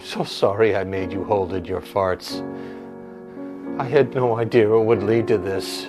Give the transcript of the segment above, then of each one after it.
so sorry I made you hold in your farts. I had no idea it would lead to this.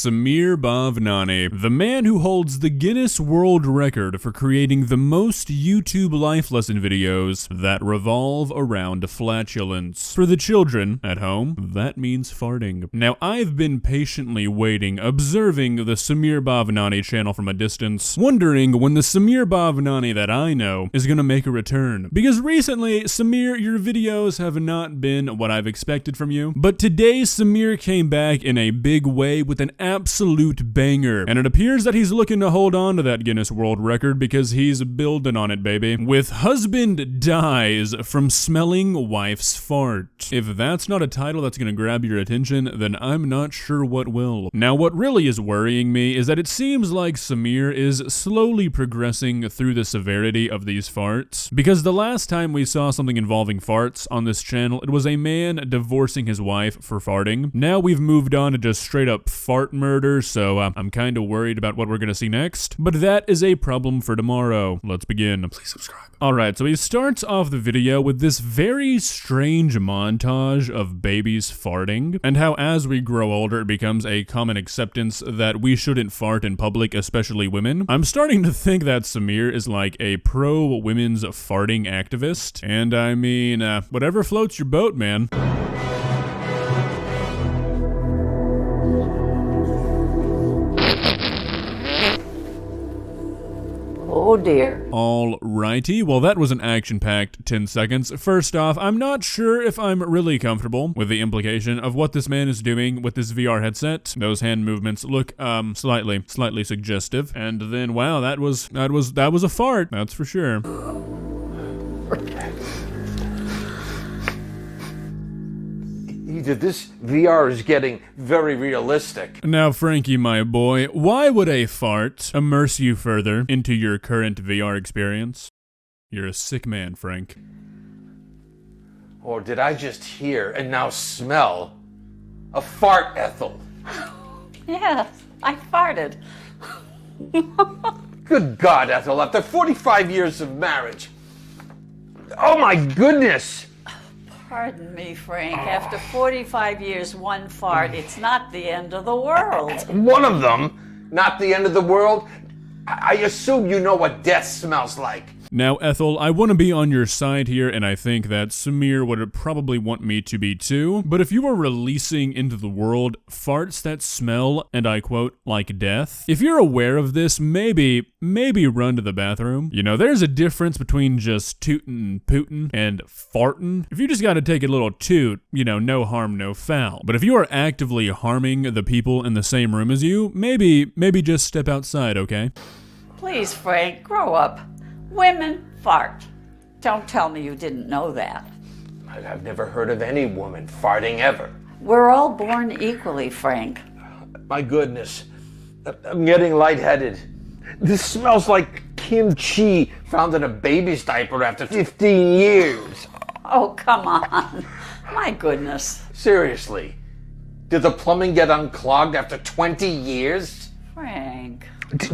Samir Bhavnani, the man who holds the Guinness World Record for creating the most YouTube life lesson videos that revolve around flatulence. For the children at home, that means farting. Now, I've been patiently waiting, observing the Samir Bhavnani channel from a distance, wondering when the Samir Bhavnani that I know is gonna make a return. Because recently, Samir, your videos have not been what I've expected from you. But today, Samir came back in a big way with an absolute banger, and it appears that he's looking to hold on to that Guinness World Record because he's building on it, baby. With husband dies from smelling wife's fart. If that's not a title that's gonna grab your attention, then I'm not sure what will. Now, what really is worrying me is that it seems like Samir is slowly progressing through the severity of these farts, because the last time we saw something involving farts on this channel, it was a man divorcing his wife for farting. Now we've moved on to just straight up fart murder, so I'm kind of worried about what we're gonna see next. But that is a problem for tomorrow. Let's begin. Please subscribe. Alright, so he starts off the video with this very strange montage of babies farting, and how as we grow older it becomes a common acceptance that we shouldn't fart in public, especially women. I'm starting to think that Samir is like a pro-women's farting activist, and I mean, whatever floats your boat, man. Oh dear. Alrighty, well that was an action-packed 10 seconds. First off, I'm not sure if I'm really comfortable with the implication of what this man is doing with this VR headset. Those hand movements look slightly suggestive. And then wow, that was a fart, that's for sure. This VR is getting very realistic. Now, Frankie, my boy, why would a fart immerse you further into your current VR experience? You're a sick man, Frank. Or did I just hear and now smell a fart, Ethel? Yes, I farted. Good God, Ethel, after 45 years of marriage. Oh my goodness! Pardon me, Frank. After 45 years, one fart, it's not the end of the world. One of them, not the end of the world. I assume you know what death smells like. Now, Ethel, I want to be on your side here, and I think that Samir would probably want me to be too, but if you are releasing into the world farts that smell, and I quote, like death, if you're aware of this, maybe run to the bathroom. You know, there's a difference between just tootin' and pootin' and fartin'. If you just gotta take a little toot, you know, no harm, no foul. But if you are actively harming the people in the same room as you, maybe just step outside, okay? Please, Frank, grow up. Women fart. Don't tell me you didn't know that. I've never heard of any woman farting ever. We're all born equally, Frank. My goodness, I'm getting lightheaded. This smells like kimchi found in a baby's diaper after 15 years. Oh, come on. My goodness. Seriously, did the plumbing get unclogged after 20 years? Frank.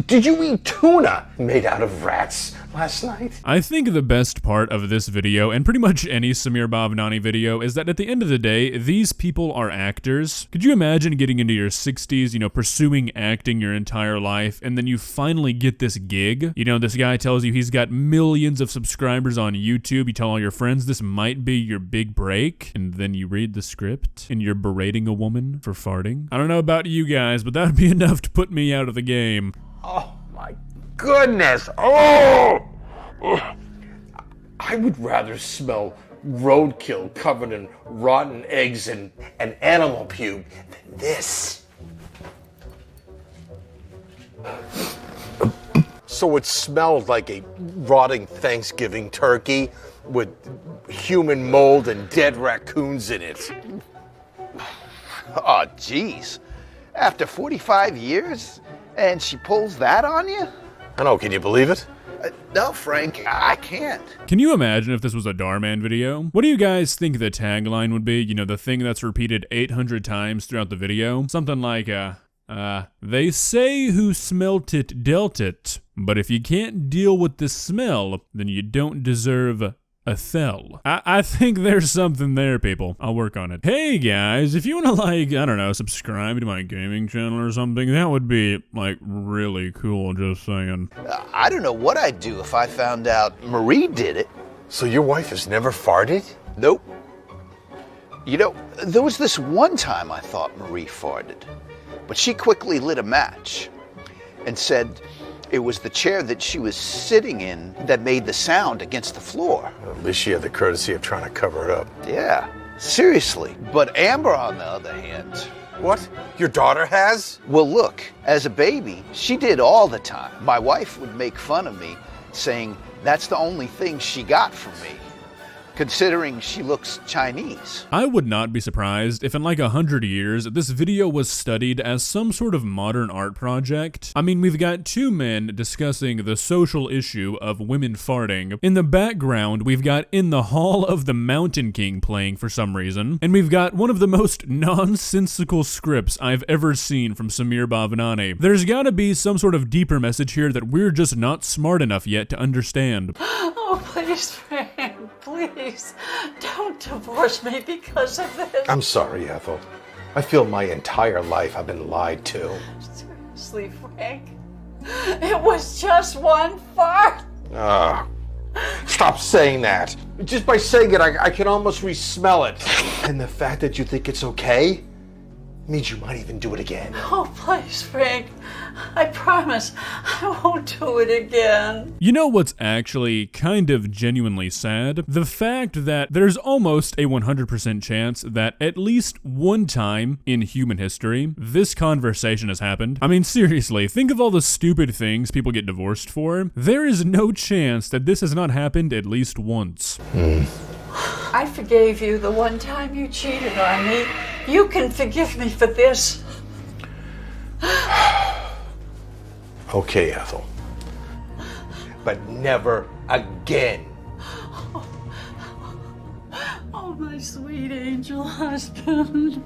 Did you eat tuna made out of rats last night? I think the best part of this video, and pretty much any Samir Bhavnani video, is that at the end of the day, these people are actors. Could you imagine getting into your 60s, you know, pursuing acting your entire life, and then you finally get this gig? You know, this guy tells you he's got millions of subscribers on YouTube, you tell all your friends this might be your big break, and then you read the script, and you're berating a woman for farting? I don't know about you guys, but that would be enough to put me out of the game. Oh my goodness! Oh! I would rather smell roadkill covered in rotten eggs and animal pube than this. So it smelled like a rotting Thanksgiving turkey with human mold and dead raccoons in it. Oh, geez. After 45 years? And she pulls that on you? I know, can you believe it? No, Frank, I can't. Can you imagine if this was a Darman video? What do you guys think the tagline would be? You know, the thing that's repeated 800 times throughout the video? Something like, they say who smelt it dealt it. But if you can't deal with the smell, then you don't deserve Ethel. I think there's something there, people. I'll work on it. Hey guys, if you want to I don't know, subscribe to my gaming channel or something, that would be really cool, just saying. I don't know what I'd do if I found out Marie did it. So your wife has never farted? Nope. You know, there was this one time I thought Marie farted, but she quickly lit a match and said it was the chair that she was sitting in that made the sound against the floor. At least she had the courtesy of trying to cover it up. Yeah, seriously. But Amber, on the other hand... What? Your daughter has? Well, look, as a baby, she did all the time. My wife would make fun of me, saying that's the only thing she got from me, considering she looks Chinese. I would not be surprised if in 100 years, this video was studied as some sort of modern art project. I mean, we've got two men discussing the social issue of women farting. In the background, we've got In the Hall of the Mountain King playing for some reason. And we've got one of the most nonsensical scripts I've ever seen from Samir Bhavnani. There's gotta be some sort of deeper message here that we're just not smart enough yet to understand. Oh, please, Frank, please, don't divorce me because of this. I'm sorry, Ethel. I feel my entire life I've been lied to. Seriously, Frank, it was just one fart. Stop saying that. Just by saying it, I can almost re-smell it. And the fact that you think it's okay means you might even do it again. Oh, please, Frank. I promise I won't do it again. You know what's actually kind of genuinely sad? The fact that there's almost a 100% chance that at least one time in human history, this conversation has happened. I mean, seriously, think of all the stupid things people get divorced for. There is no chance that this has not happened at least once. I forgave you the one time you cheated on me. You can forgive me for this. Okay, Ethel. But never again. Oh, my sweet angel husband.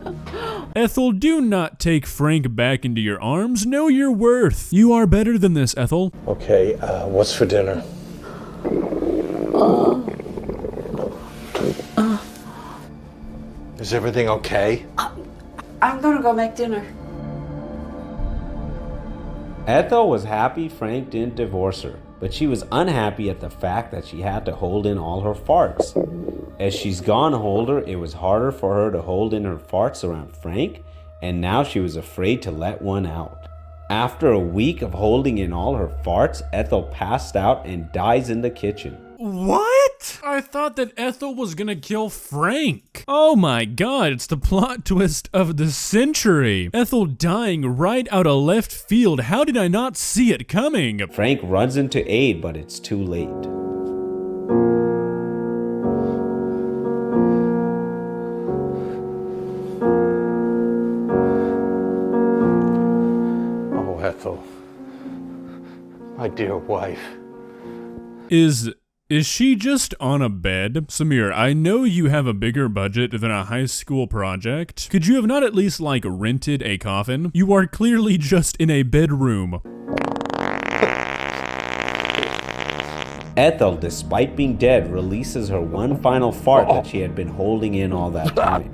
Ethel, do not take Frank back into your arms. Know your worth. You are better than this, Ethel. Okay, what's for dinner? Is everything okay? I'm gonna go make dinner. Ethel was happy Frank didn't divorce her, but she was unhappy at the fact that she had to hold in all her farts. As she's gone older, it was harder for her to hold in her farts around Frank, and now she was afraid to let one out. After a week of holding in all her farts, Ethel passed out and dies in the kitchen. What? I thought that Ethel was gonna kill Frank. Oh my god, it's the plot twist of the century. Ethel dying right out of left field. How did I not see it coming? Frank runs in to aid, but it's too late. Oh, Ethel. My dear wife. Is she just on a bed? Samir, I know you have a bigger budget than a high school project. Could you have not at least rented a coffin? You are clearly just in a bedroom. Ethel, despite being dead, releases her one final fart that she had been holding in all that time.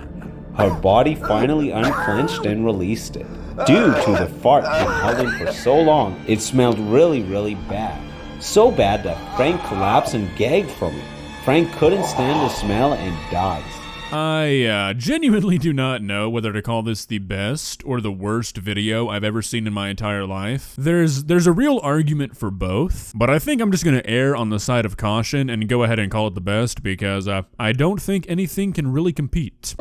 Her body finally unclenched and released it. Due to the fart being held in for so long, it smelled really, really bad. So bad that Frank collapsed and gagged from it. Frank couldn't stand the smell and dies. I genuinely do not know whether to call this the best or the worst video I've ever seen in my entire life. There's a real argument for both, but I think I'm just gonna err on the side of caution and go ahead and call it the best because I don't think anything can really compete.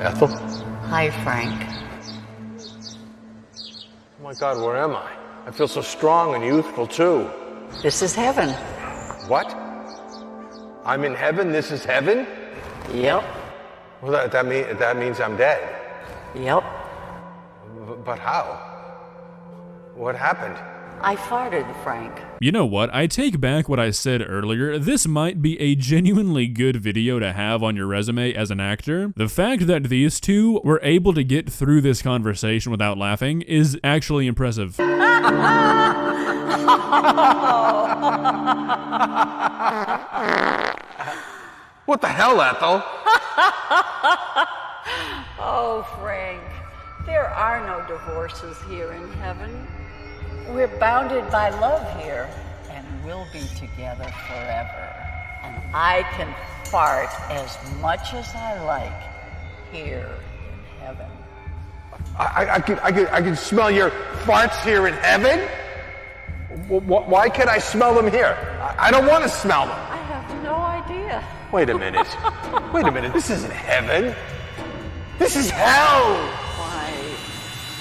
Ethel? Hi, Frank. Oh my God, where am I? I feel so strong and youthful too. This is heaven. What? I'm in heaven? This is heaven? Yep. Well, that means I'm dead. Yep. But how? What happened? I farted, Frank. You know what? I take back what I said earlier. This might be a genuinely good video to have on your resume as an actor. The fact that these two were able to get through this conversation without laughing is actually impressive. What the hell, Ethel? Oh, Frank, there are no divorces here in heaven. We're bounded by love here, and we'll be together forever. And I can fart as much as I like here in heaven. I can smell your farts here in heaven? Why can't I smell them here? I don't want to smell them. I have no idea. Wait a minute. Wait a minute. This isn't heaven. This is hell. Why,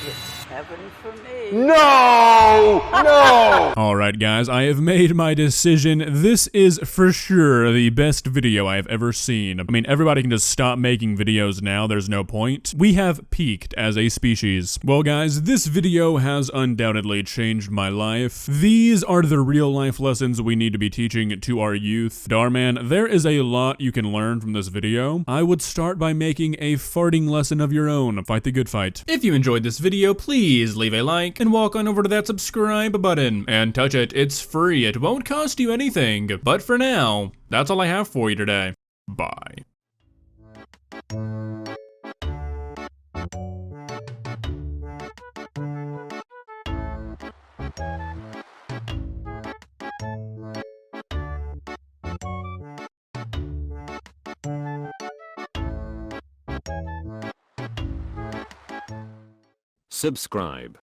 it's heaven for me. No! No! Alright guys, I have made my decision. This is for sure the best video I have ever seen. I mean, everybody can just stop making videos now, there's no point. We have peaked as a species. Well guys, this video has undoubtedly changed my life. These are the real life lessons we need to be teaching to our youth. Darman, there is a lot you can learn from this video. I would start by making a farting lesson of your own. Fight the good fight. If you enjoyed this video, please leave a like and walk on over to that subscribe button and touch it. It's free. It won't cost you anything. But for now, that's all I have for you today. Bye. Subscribe.